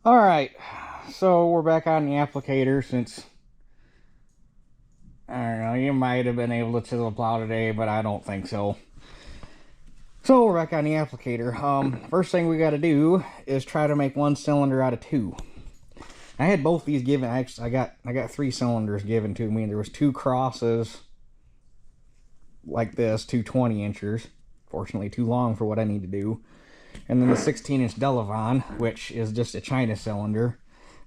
Alright, so we're back on the applicator since, I don't know, you might have been able to chisel a plow today, but I don't think so. So we're back on the applicator. First thing we got to do is try to make one cylinder out of two. I had both these given. I got 3 cylinders given to me. There was 2 crosses like this, 2 20-inchers. Fortunately, too long for what I need to do. And then the 16-inch Delavan, which is just a China cylinder.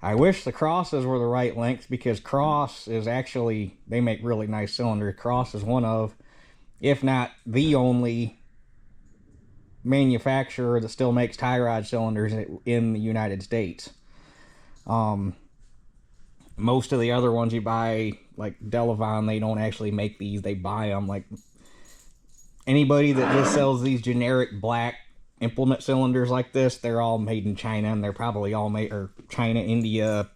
I wish the crosses were the right length, because Cross is actually, they make really nice cylinders. Cross is one of, if not the only, manufacturer that still makes tie rod cylinders in the United States. Most of the other ones you buy, like Delavan, they don't actually make these, they buy them. Like, anybody that just sells these generic black implement cylinders like this, they're all made in China, and they're probably all made, or China, India,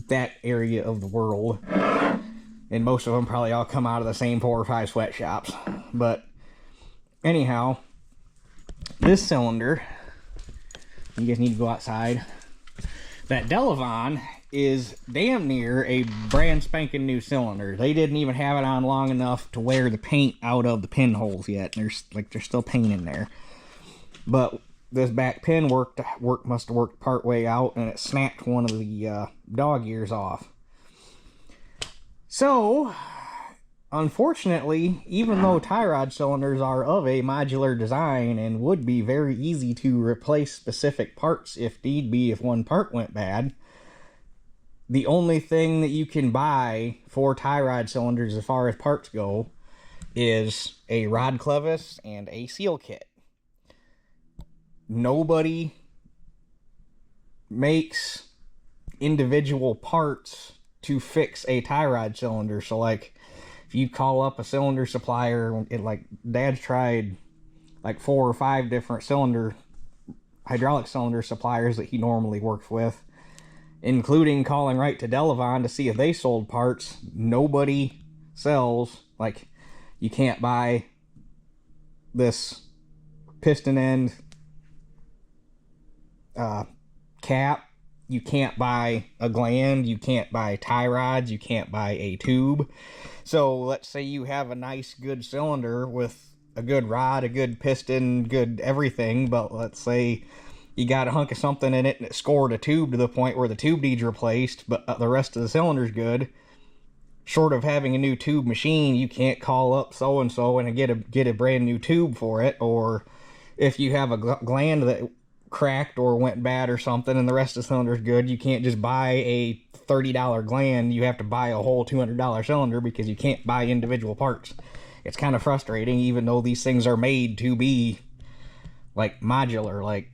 that area of the world. And most of them probably all come out of the same 4 or 5 sweatshops. But anyhow, this cylinder, you guys need to go outside. That Delavan is damn near a brand spanking new cylinder. They didn't even have it on long enough to wear the paint out of the pinholes yet. There's still paint in there. But this back pin must have worked part way out, and it snapped one of the dog ears off. So, unfortunately, even though tie rod cylinders are of a modular design and would be very easy to replace specific parts if need be, if one part went bad, the only thing that you can buy for tie rod cylinders as far as parts go is a rod clevis and a seal kit. Nobody makes individual parts to fix a tie rod cylinder. So, like, if you call up a cylinder supplier, Dad's tried like 4 or 5 different hydraulic cylinder suppliers that he normally works with, including calling right to Delavan to see if they sold parts. Nobody sells, like, you can't buy this piston end cap, you can't buy a gland, you can't buy tie rods, you can't buy a tube. So let's say you have a nice good cylinder with a good rod, a good piston, good everything, but let's say you got a hunk of something in it and it scored a tube to the point where the tube needs replaced, but the rest of the cylinder's good. Short of having a new tube machine, you can't call up so-and-so and get a brand new tube for it. Or if you have a gland that cracked or went bad or something and the rest of the cylinder's good, you can't just buy a $30 gland. You have to buy a whole $200 cylinder, because you can't buy individual parts. It's kind of frustrating, even though these things are made to be like modular. Like,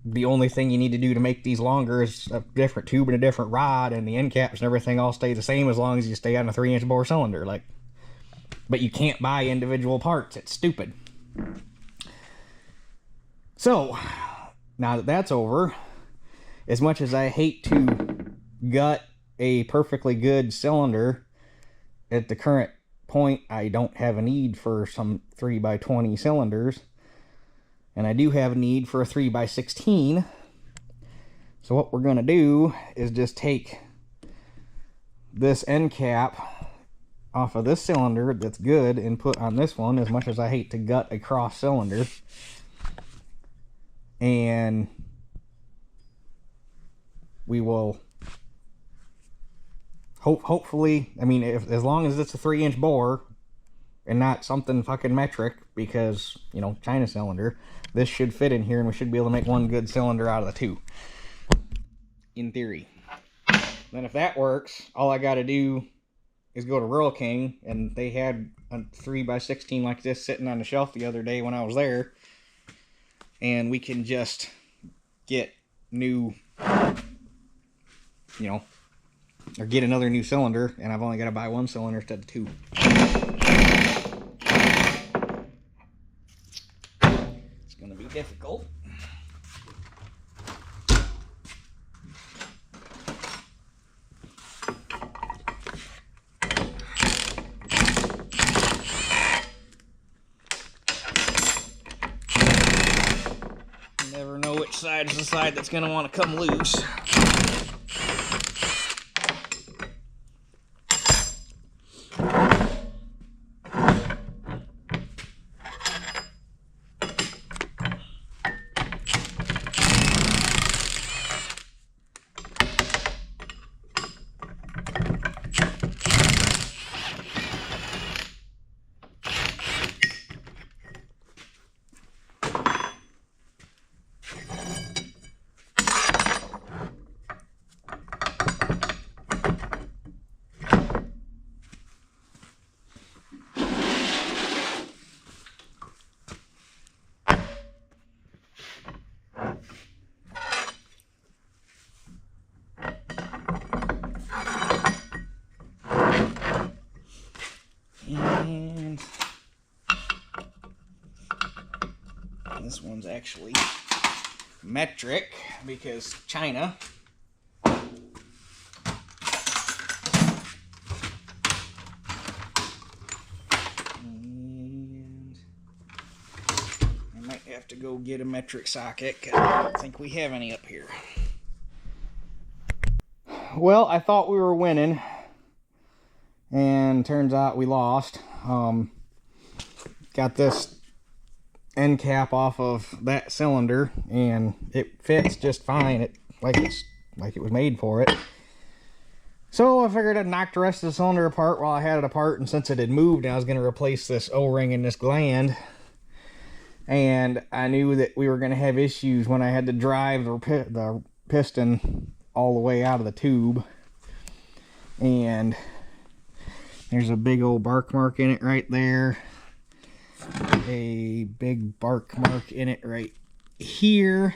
the only thing you need to do to make these longer is a different tube and a different rod, and the end caps and everything all stay the same as long as you stay on a 3-inch bore cylinder. Like, but you can't buy individual parts. It's stupid. So now that that's over, as much as I hate to gut a perfectly good cylinder, at the current point I don't have a need for some 3x20 cylinders, and I do have a need for a 3x16. So what we're going to do is just take this end cap off of this cylinder that's good and put on this one, as much as I hate to gut a cross cylinder. And we will hopefully, I mean, as long as it's a 3-inch bore and not something fucking metric, because, you know, China cylinder, this should fit in here and we should be able to make one good cylinder out of the 2, in theory. Then if that works, all I got to do is go to Rural King, and they had a 3x16 like this sitting on the shelf the other day when I was there, and we can just get new, you know, or get another new cylinder, and I've only got to buy 1 cylinder instead of 2. It's going to be difficult. know which side is the side that's going to want to come loose. And this one's actually metric because China. And I might have to go get a metric socket because I don't think we have any up here. Well, I thought we were winning, and turns out we lost. Got this end cap off of that cylinder, and it fits just fine. Like it was made for it. So I figured I'd knock the rest of the cylinder apart while I had it apart, and since it had moved, I was going to replace this O-ring and this gland. And I knew that we were going to have issues when I had to drive the piston all the way out of the tube. And there's a big old bark mark in it right there. A big bark mark in it right here.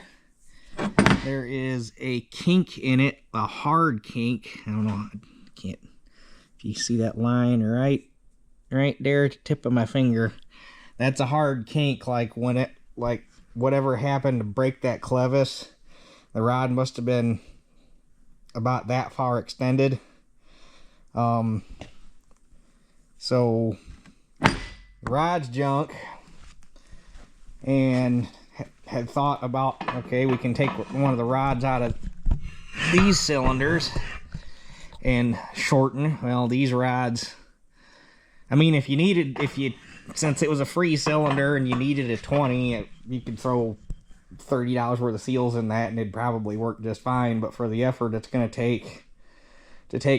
There is a kink in it, a hard kink. I don't know, I can't, if you see that line right there at the tip of my finger. That's a hard kink, like when it, like whatever happened to break that clevis, the rod must have been about that far extended. So the rod's junk, and had thought about, okay, we can take one of the rods out of these cylinders and shorten. Well, these rods, I mean, since it was a free cylinder and you needed a 20, you could throw $30 worth of seals in that and it'd probably work just fine. But for the effort it's going to take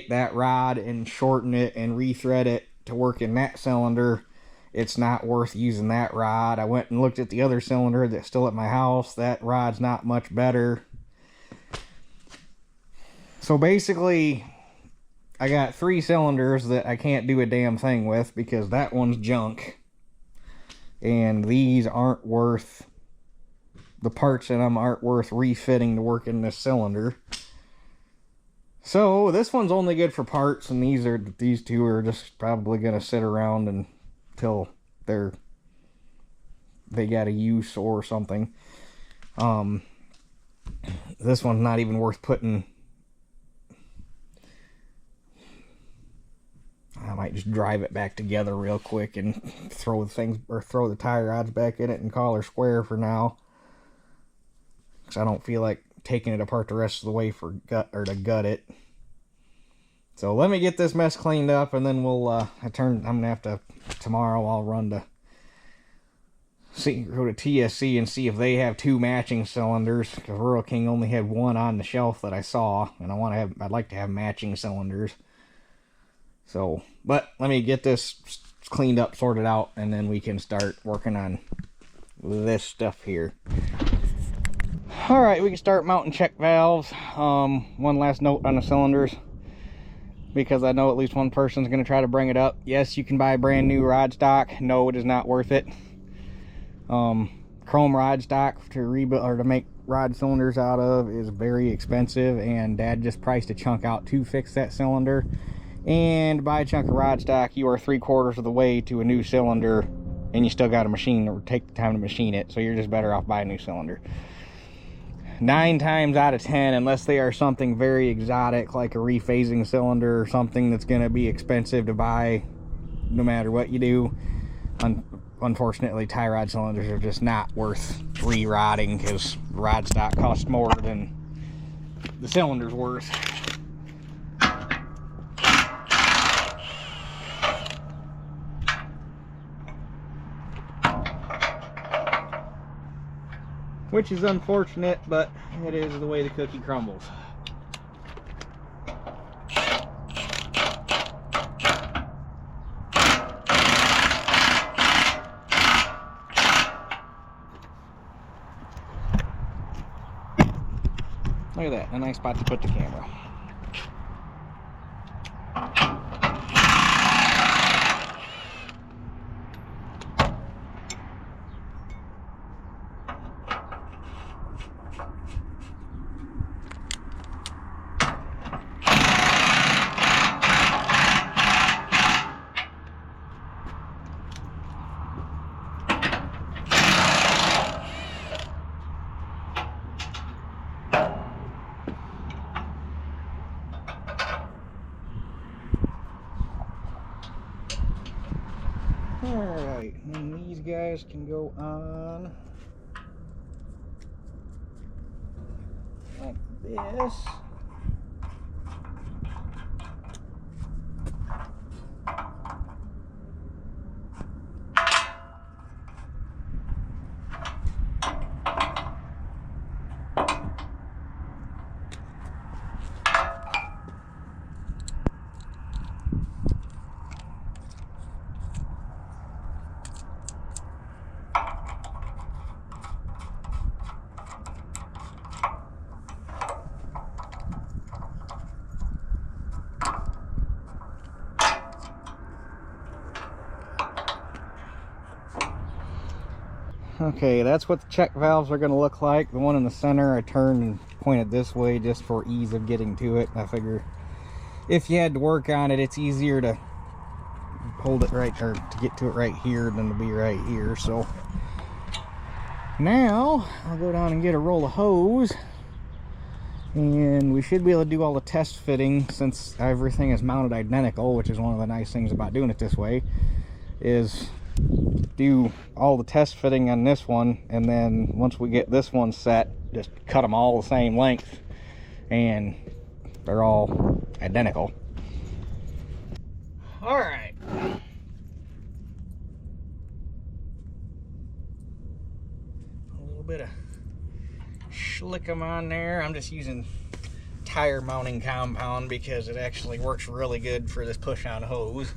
that rod and shorten it and rethread it to work in that cylinder, it's not worth using that rod. I went and looked at the other cylinder that's still at my house. That rod's not much better. So basically, I got 3 cylinders that I can't do a damn thing with because that one's junk. And these aren't worth, the parts in them aren't worth refitting to work in this cylinder. So this one's only good for parts, and these two are just probably going to sit around until they got a use or something. This one's not even worth putting. I might just drive it back together real quick and throw the tie rods back in it and call her square for now, because I don't feel like taking it apart the rest of the way to gut it. So let me get this mess cleaned up, and then we'll I'm gonna have to, tomorrow I'll run to go to TSC and see if they have 2 matching cylinders, because Rural King only had 1 on the shelf that I saw, and I'd like to have matching cylinders. So, but let me get this cleaned up, sorted out, and then we can start working on this stuff here. Alright, we can start mounting check valves. One last note on the cylinders, because I know at least one person's going to try to bring it up. Yes, you can buy brand new rod stock. No, it is not worth it. Chrome rod stock to rebuild or to make rod cylinders out of is very expensive, and Dad just priced a chunk out to fix that cylinder. And buy a chunk of rod stock, you are 3/4 of the way to a new cylinder, and you still got to machine or take the time to machine it, so you're just better off buying a new cylinder. 9 times out of 10, unless they are something very exotic like a rephasing cylinder or something that's going to be expensive to buy no matter what you do, Unfortunately, tie rod cylinders are just not worth re-rodding because rod stock costs more than the cylinder's worth. Which is unfortunate, but it is the way the cookie crumbles. Look at that, a nice spot to put the camera. Alright, and these guys can go on like this. Okay, that's what the check valves are going to look like. The one in the center I turned and pointed this way just for ease of getting to it. I figure if you had to work on it, it's easier to hold it right, or to get to it right here than to be right here. So now I'll go down and get a roll of hose, and we should be able to do all the test fitting since everything is mounted identical, which is one of the nice things about doing it this way, is do all the test fitting on this one, and then once we get this one set, just cut them all the same length and they're all identical. All right, a little bit of schlickum on there. I'm just using tire mounting compound because it actually works really good for this push on hose.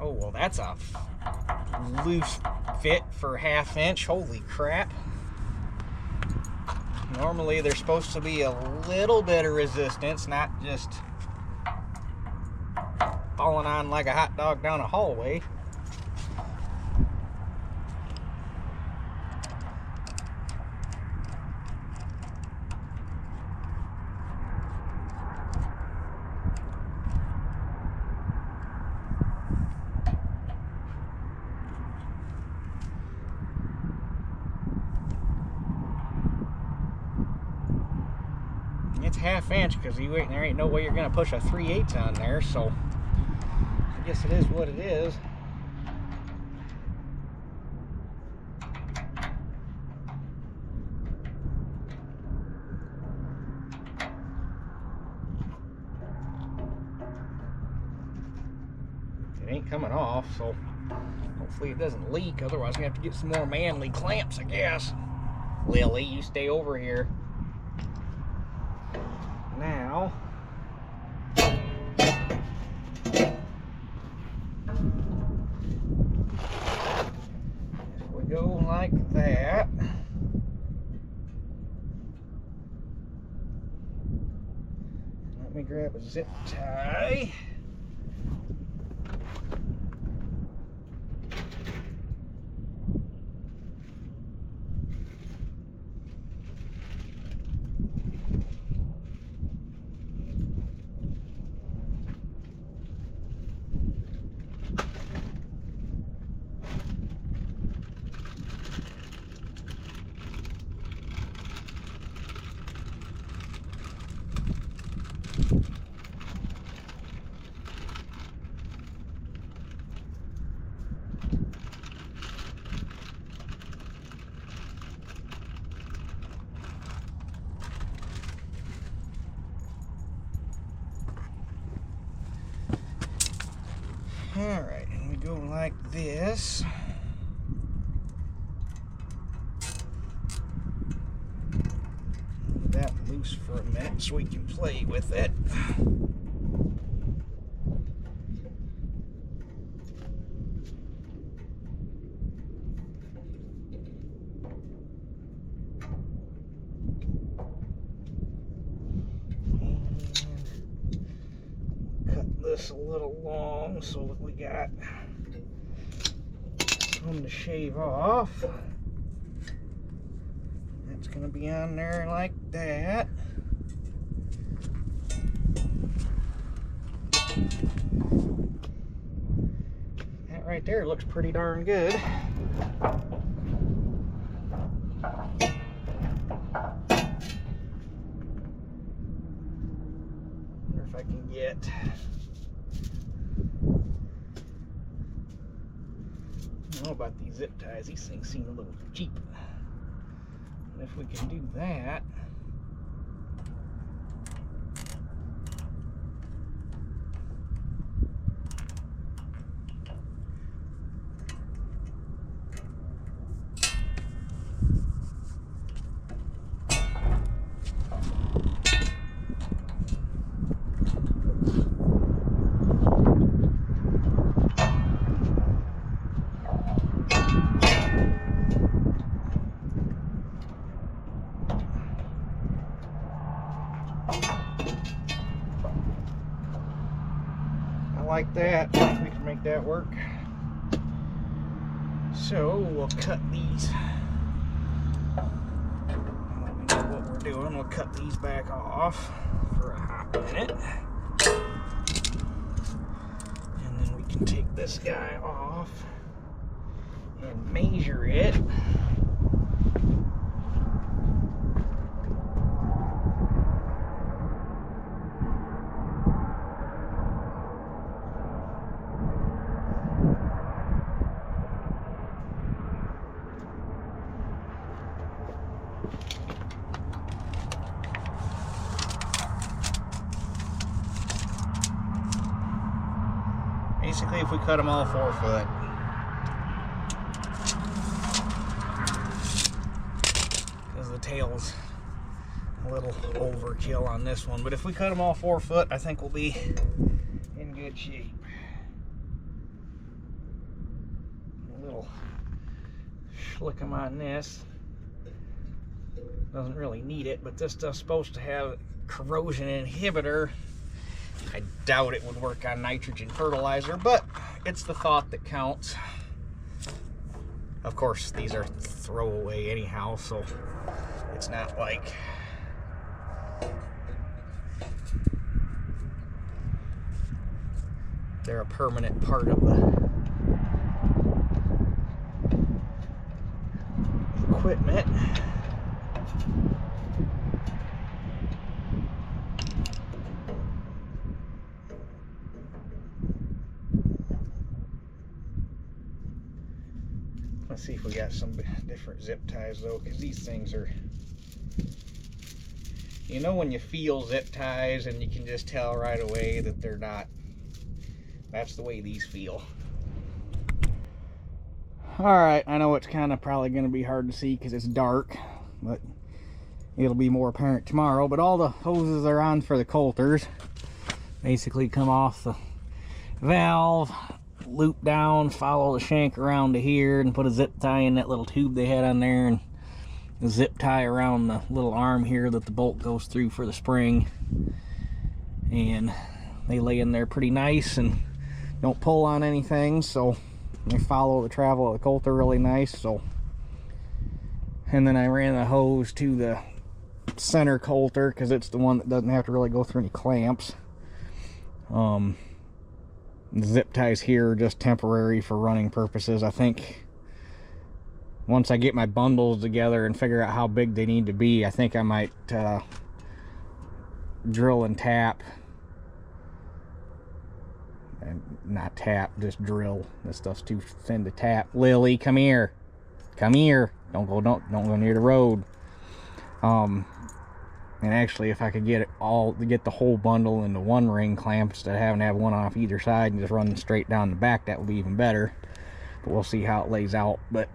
Oh, well, that's a loose fit for 1/2 inch. Holy crap. Normally, there's supposed to be a little bit of resistance, not just falling on like a hot dog down a hallway. It's 1/2 inch because there ain't no way you're gonna push a 3/8 on there, so I guess it is what it is. It ain't coming off, so hopefully it doesn't leak. Otherwise, I'm gonna have to get some more manly clamps, I guess. Lily, you stay over here. Now, if we go like that, let me grab a zip tie. Alright, and we go like this. Leave that loose for a minute so we can play with it. This a little long so that we got some to shave off. That's going to be on there like that. That right there looks pretty darn good. Wonder if I can get I don't know about these zip ties. These things seem a little cheap. And if we can do that, like that. I think we can make that work. So we'll cut these. We know what we're doing. We'll cut these back off for a hot minute. And then we can take this guy off and measure it. Basically, if we cut them all 4 foot, because the tail's a little overkill on this one, but if we cut them all 4 foot, I think we'll be in good shape. A little slick them on this. Doesn't really need it, but this stuff's supposed to have corrosion inhibitor. I doubt it would work on nitrogen fertilizer, but it's the thought that counts. Of course, these are throwaway anyhow, so it's not like they're a permanent part of the equipment. Let's see if we got some different zip ties though, because these things are, you know, when you feel zip ties and you can just tell right away that they're not, that's the way these feel. Alright, I know it's kind of probably going to be hard to see because it's dark, but it'll be more apparent tomorrow. But all the hoses are on for the coulters. Basically come off the valve, loop down, follow the shank around to here, and put a zip tie in that little tube they had on there, and a zip tie around the little arm here that the bolt goes through for the spring. And they lay in there pretty nice and don't pull on anything, so they follow the travel of the coulter really nice. So, and then I ran the hose to the center coulter because it's the one that doesn't have to really go through any clamps. The zip ties here are just temporary for running purposes. I think once I get my bundles together and figure out how big they need to be, I think I might drill and tap And not tap, just drill. This stuff's too thin to tap. Lily, come here. Come here. Don't go near the road. And actually, if I could get the whole bundle into one ring clamp instead of having to have one off either side and just run straight down the back, that would be even better. But we'll see how it lays out. But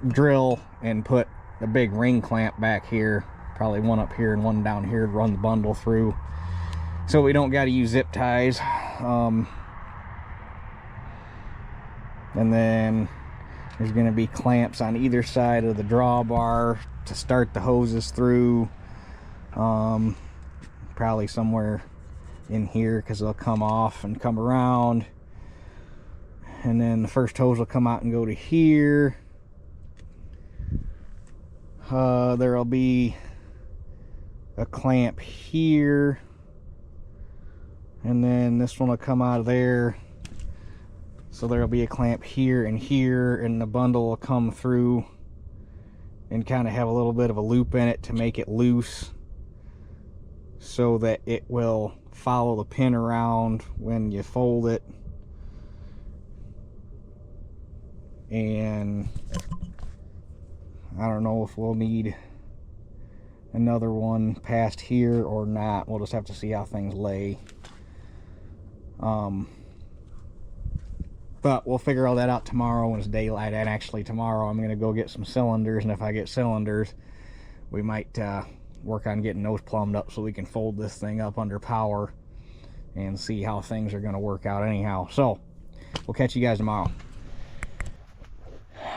drill and put a big ring clamp back here, probably one up here and one down here to run the bundle through, so we don't got to use zip ties. And then there's going to be clamps on either side of the drawbar to start the hoses through. Probably somewhere in here, because they'll come off and come around, and then the first hose will come out and go to here. There'll be a clamp here, and then this one will come out of there, so there'll be a clamp here, and the bundle will come through and kind of have a little bit of a loop in it to make it loose, so that it will follow the pin around when you fold it. And I don't know if we'll need another one past here or not. We'll just have to see how things lay. But we'll figure all that out tomorrow when it's daylight. And actually tomorrow I'm going to go get some cylinders, and if I get cylinders, we might work on getting those plumbed up so we can fold this thing up under power and see how things are going to work out anyhow. So we'll catch you guys tomorrow.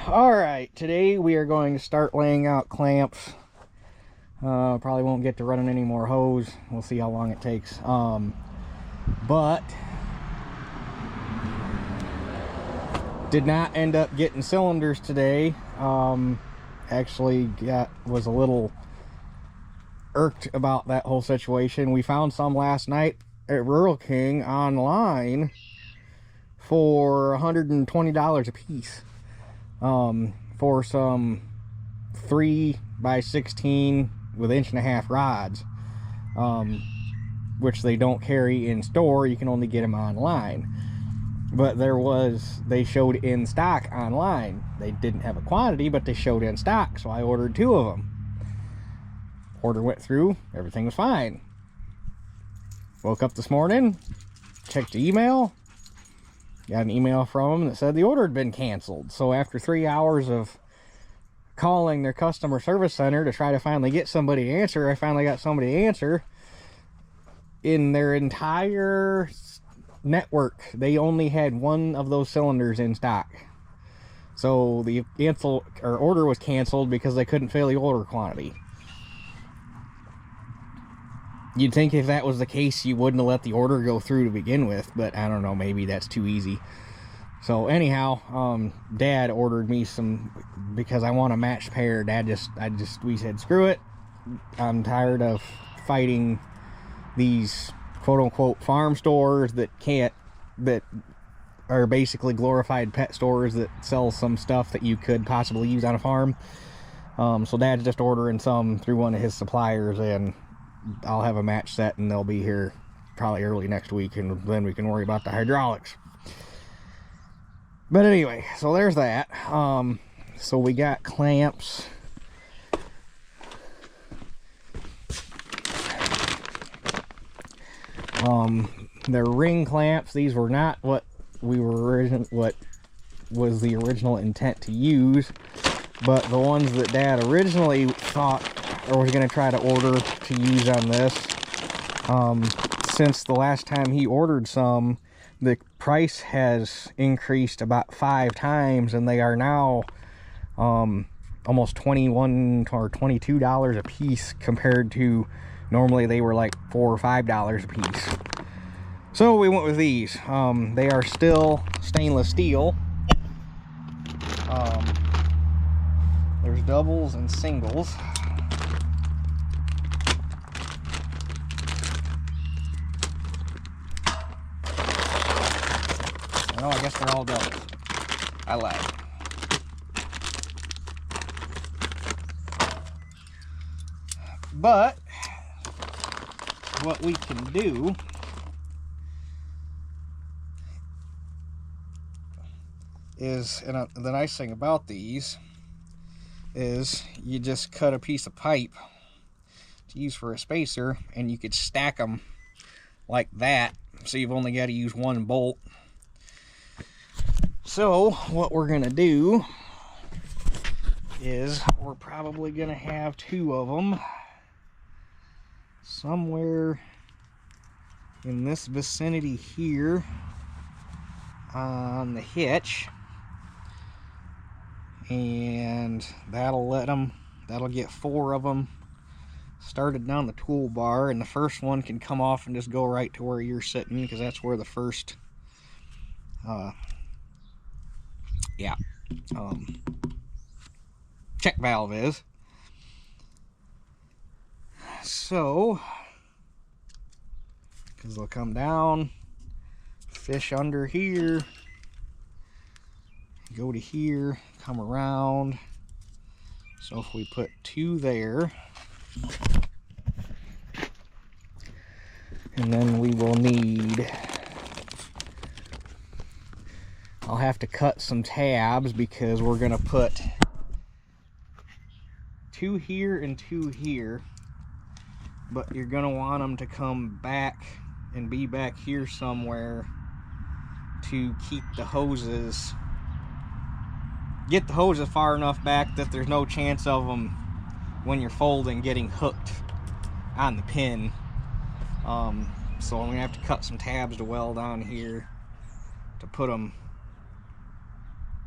Alright, today we are going to start laying out clamps. Probably won't get to running any more hose. We'll see how long it takes. But did not end up getting cylinders today. Actually was a little irked about that whole situation. We found some last night at Rural King online for $120 a piece. For some 3x16 with 1.5-inch rods, which they don't carry in store. You can only get them online. But they showed in stock online. They didn't have a quantity, but they showed in stock, so I ordered 2 of them. Order went through, everything was fine. Woke up this morning, checked the email, got an email from them that said the order had been canceled. So after 3 hours of calling their customer service center to try to finally get somebody to answer, I finally got somebody to answer. In their entire network, they only had 1 of those cylinders in stock. So the order was canceled because they couldn't fill the order quantity. You'd think if that was the case, you wouldn't have let the order go through to begin with, but I don't know, maybe that's too easy. So anyhow, Dad ordered me some, because I want a matched pair. We said, screw it. I'm tired of fighting these quote-unquote farm stores that are basically glorified pet stores that sell some stuff that you could possibly use on a farm. So Dad's just ordering some through one of his suppliers, and I'll have a match set, and they'll be here probably early next week, and then we can worry about the hydraulics. But anyway, so there's that. So we got clamps. They're ring clamps. These were not what was the original intent to use, but the ones that Dad originally thought or was going to try to order to use on this, since the last time he ordered some, the price has increased about 5 times, and they are now almost $21 or $22 a piece, compared to normally they were like $4 or $5 a piece. So we went with these. They are still stainless steel. There's doubles and singles. No, I guess they're all doubles. I lied. But what we can do is, and the nice thing about these is you just cut a piece of pipe to use for a spacer, and you could stack them like that, so you've only got to use one bolt. So what we're gonna do is we're probably gonna have 2 of them somewhere in this vicinity here on the hitch, and that'll get 4 of them started down the toolbar, and the first one can come off and just go right to where you're sitting, because that's where the first check valve is. So, because they'll come down, fish under here, go to here, come around. So if we put 2 there, and then we will need, I'll have to cut some tabs because we're going to put 2 here and 2 here, but you're going to want them to come back and be back here somewhere to keep the hoses, get the hoses far enough back that there's no chance of them, when you're folding, getting hooked on the pin. So I'm going to have to cut some tabs to weld on here to put them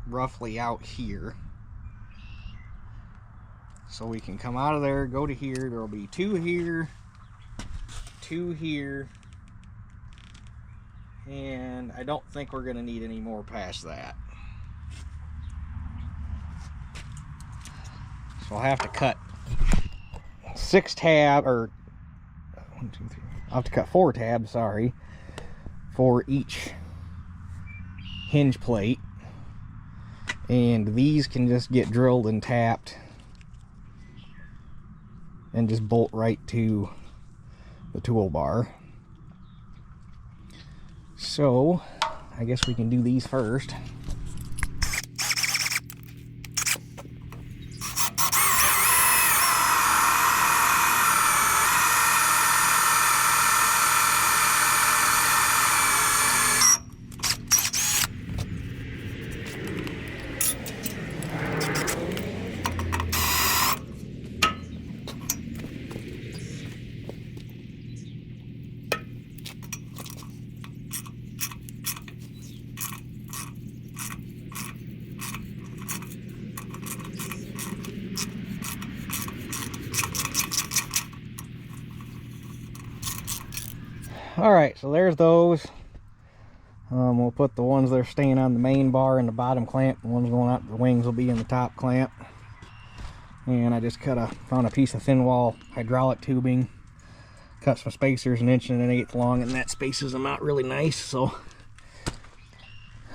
roughly out here, so we can come out of there, go to here. There will be 2 here, 2 here, and I don't think we're going to need any more past that. So I'll have to cut 6 tabs, or 1, 2, 3. I'll have to cut 4 tabs, sorry, for each hinge plate. And these can just get drilled and tapped and just bolt right to the toolbar. So I guess we can do these first. Alright, so there's those. We'll put the ones that are staying on the main bar in the bottom clamp. The ones going out the wings will be in the top clamp. And I just found a piece of thin wall hydraulic tubing. Cut some spacers 1 1/8 long, and that spaces them out really nice. So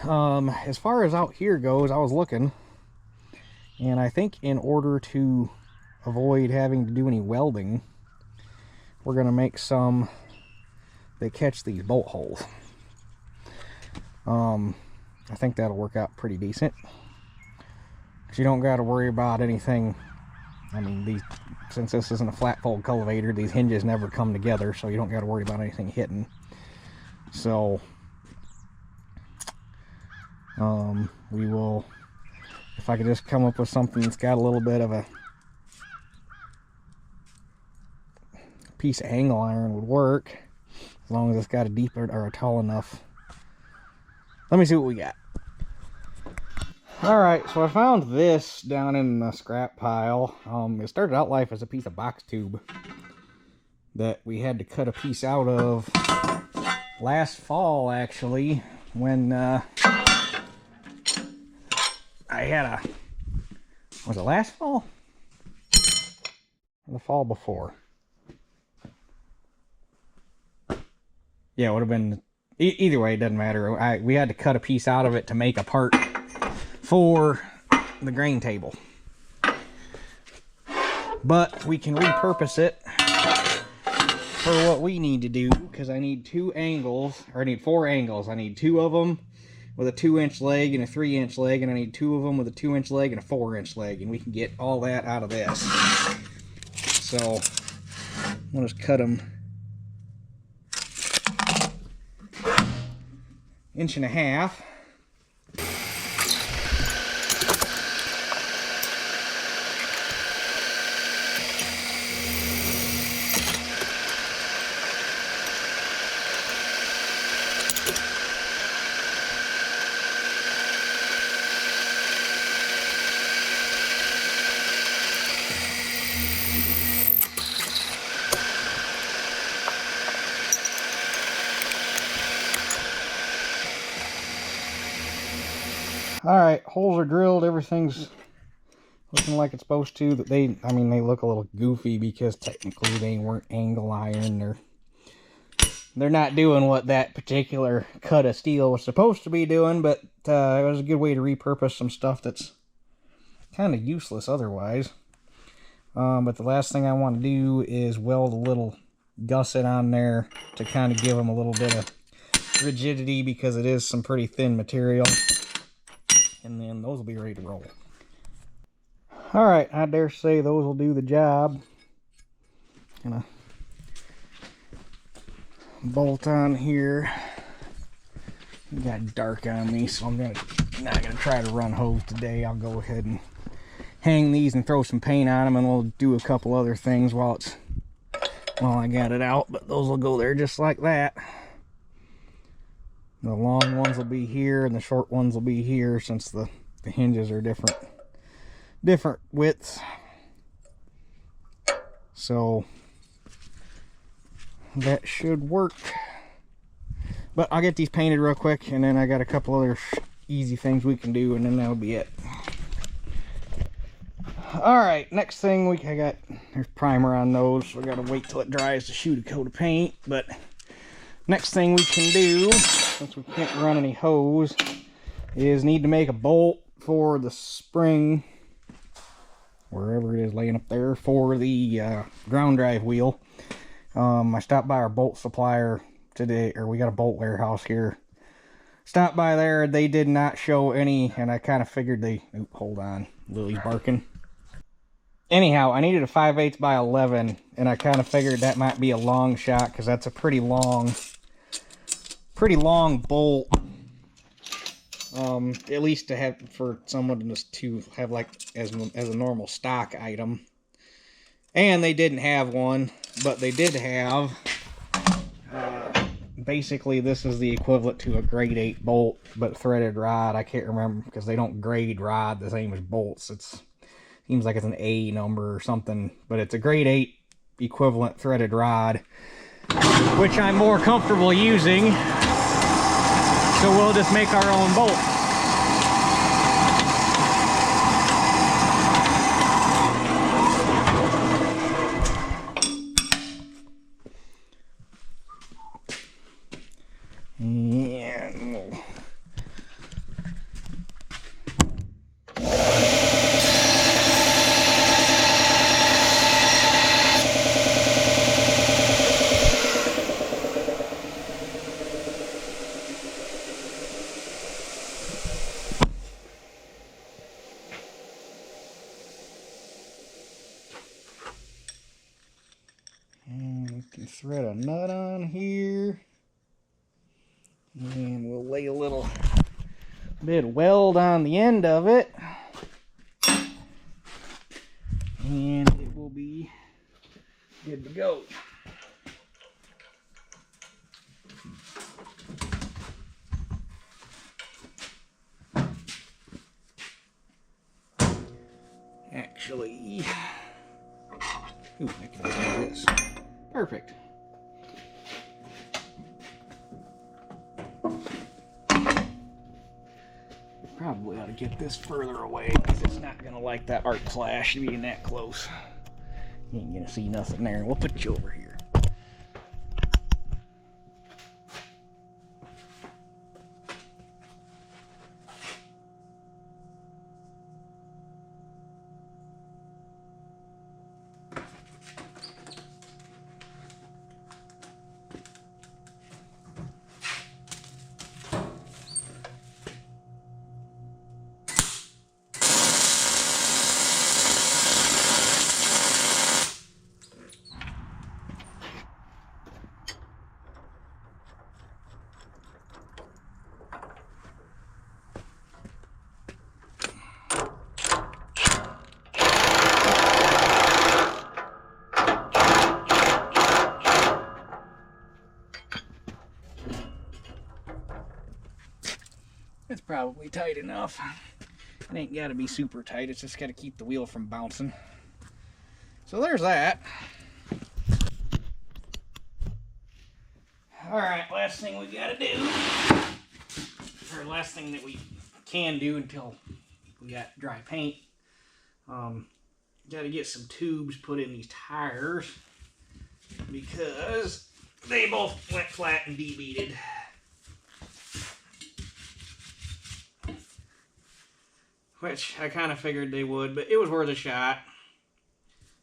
as far as out here goes, I was looking, and I think in order to avoid having to do any welding, we're going to make some that catch these bolt holes. I think that'll work out pretty decent, because you don't got to worry about anything. I mean, since this isn't a flat fold cultivator, these hinges never come together, so you don't got to worry about anything hitting. So we will, if I could just come up with something that's got a little bit of a piece of angle iron, would work, as long as it's got a deeper or a tall enough. Let me see what we got. Alright, so I found this down in the scrap pile. It started out life as a piece of box tube that we had to cut a piece out of last fall, actually, when I had was it last fall? Or the fall before? Yeah, it would have been, either way, it doesn't matter. We had to cut a piece out of it to make a part for the grain table. But we can repurpose it for what we need to do, because I need 2 angles, or I need 4 angles. I need 2 of them with a 2-inch leg and a 3-inch leg, and I need 2 of them with a 2-inch leg and a 4-inch leg, and we can get all that out of this. So I'll just cut them 1.5 inches. Alright, holes are drilled, everything's looking like it's supposed to. But they look a little goofy because technically they weren't angle iron. They're not doing what that particular cut of steel was supposed to be doing, but it was a good way to repurpose some stuff that's kind of useless otherwise. But the last thing I want to do is weld a little gusset on there to kind of give them a little bit of rigidity, because it is some pretty thin material. And then those will be ready to roll. Alright, I dare say those will do the job. Gonna bolt on here. It got dark on me, so I'm not gonna try to run hose today. I'll go ahead and hang these and throw some paint on them, and we'll do a couple other things while I got it out. But those will go there just like that. The long ones will be here, and the short ones will be here, since the hinges are different widths. So that should work. But I'll get these painted real quick, and then I got a couple other easy things we can do, and then that'll be it. Alright, next thing there's primer on those, so we gotta wait till it dries to shoot a coat of paint. But next thing we can do, since we can't run any hose, is need to make a bolt for the spring, wherever it is laying up there, for the ground drive wheel. I stopped by our bolt supplier today, or we got a bolt warehouse here. Stopped by there, they did not show any, and I kind of figured hold on, Lily's barking. Anyhow, I needed a 5/8 by 11, and I kind of figured that might be a long shot, because that's a pretty long bolt. At least to have, for someone to have like as a normal stock item. And they didn't have one, but they did have basically this is the equivalent to a grade 8 bolt, but threaded rod. I can't remember, because they don't grade rod the same as bolts. Seems like it's an A number or something, but it's a grade 8 equivalent threaded rod, which I'm more comfortable using. So we'll just make our own bolt. Can thread a nut on here, and we'll lay a little bit of weld on the end of it, and it will be good to go. Actually, ooh, I can do this. Perfect. Probably ought to get this further away, because it's not going to like that arc flash being that close. You ain't going to see nothing there. We'll put you over here. probably tight enough. It ain't got to be super tight. It's just got to keep the wheel from bouncing. So there's that. Alright, last thing we got to do, or last thing that we can do until we got dry paint, got to get some tubes put in these tires because they both went flat and debeaded. Which I kind of figured they would, but it was worth a shot.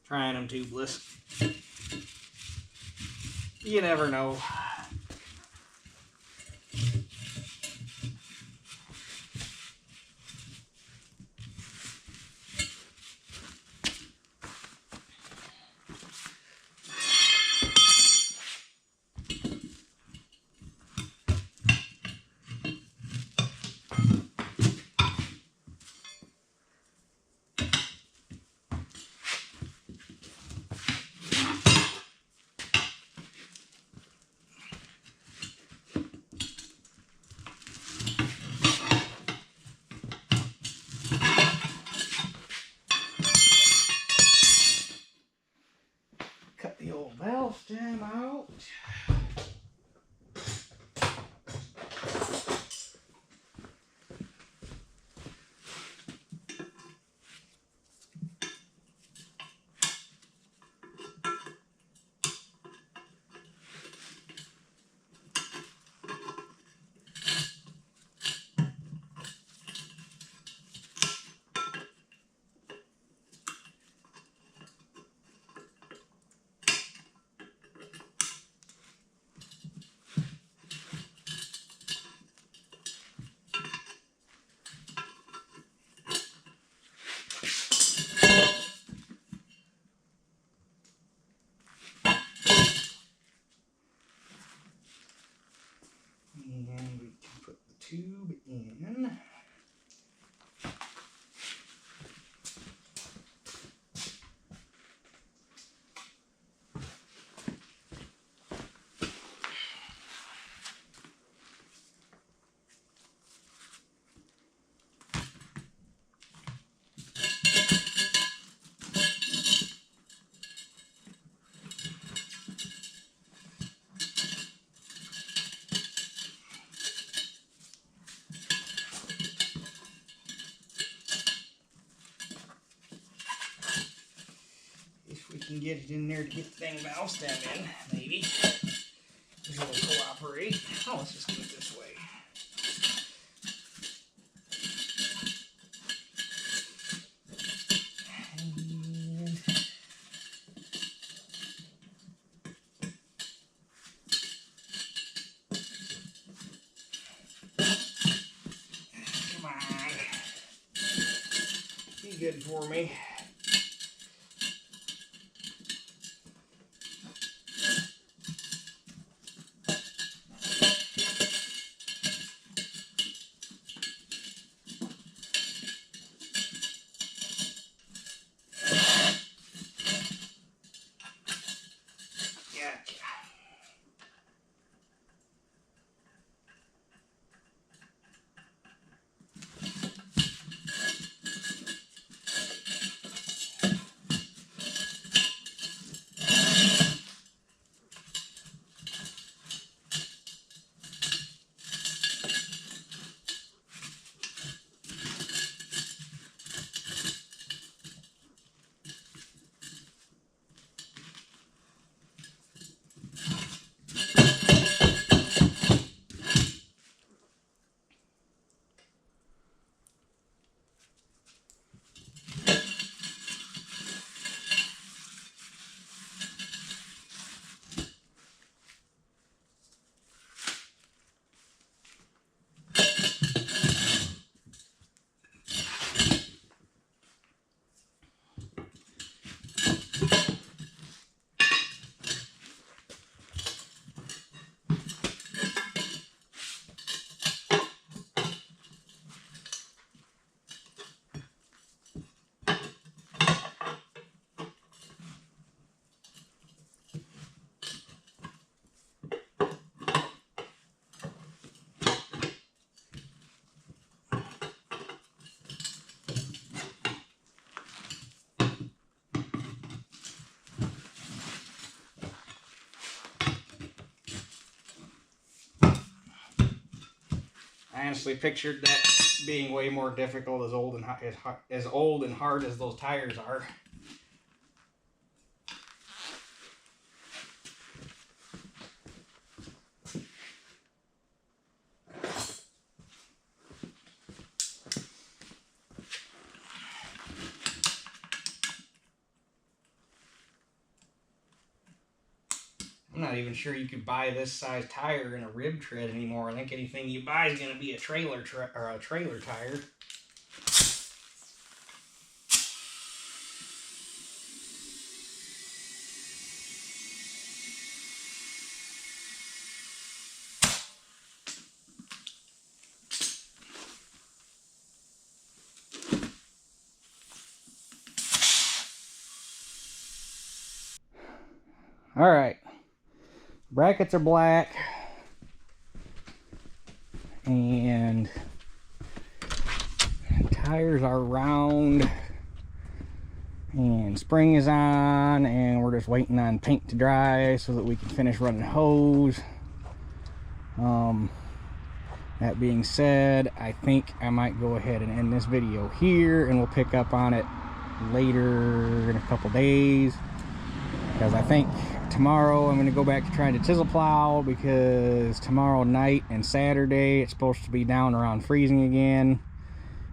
Trying them tubeless. You never know. Cut the old valve stem out. And we can put the tube in. If we can get it in there to get the dang valve stem in, maybe. If it'll cooperate. Oh, let's just do it this way. Come on. Be good for me. I honestly pictured that being way more difficult as old and hard as those tires are. I'm not even sure you could buy this size tire in a rib tread anymore. I think anything you buy is going to be a trailer tire. All right. Brackets are black, and tires are round, and spring is on, and we're just waiting on paint to dry so that we can finish running hose. That being said, I think I might go ahead and end this video here, and we'll pick up on it later in a couple days, because I think tomorrow I'm going to go back to trying to chisel plow, because tomorrow night and Saturday it's supposed to be down around freezing again,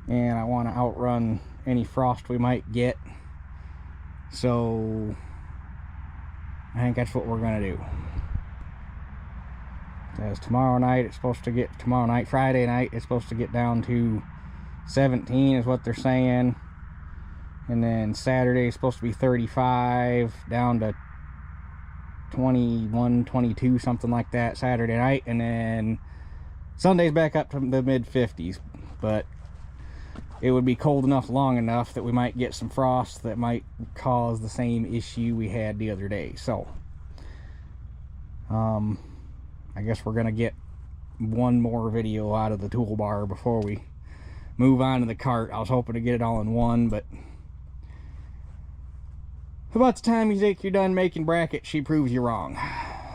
and I want to outrun any frost we might get. So I think that's what we're going to do. As tomorrow night, Friday night, it's supposed to get down to 17 is what they're saying, and then Saturday is supposed to be 35 down to 21, 22, something like that Saturday night, and then Sunday's back up to the mid 50s. But it would be cold enough long enough that we might get some frost that might cause the same issue we had the other day. So I guess we're gonna get one more video out of the toolbar before we move on to the cart. I was hoping to get it all in one, but about the time you think you're done making brackets, she proves you wrong.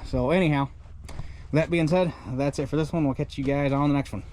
So anyhow, that being said, that's it for this one. We'll catch you guys on the next one.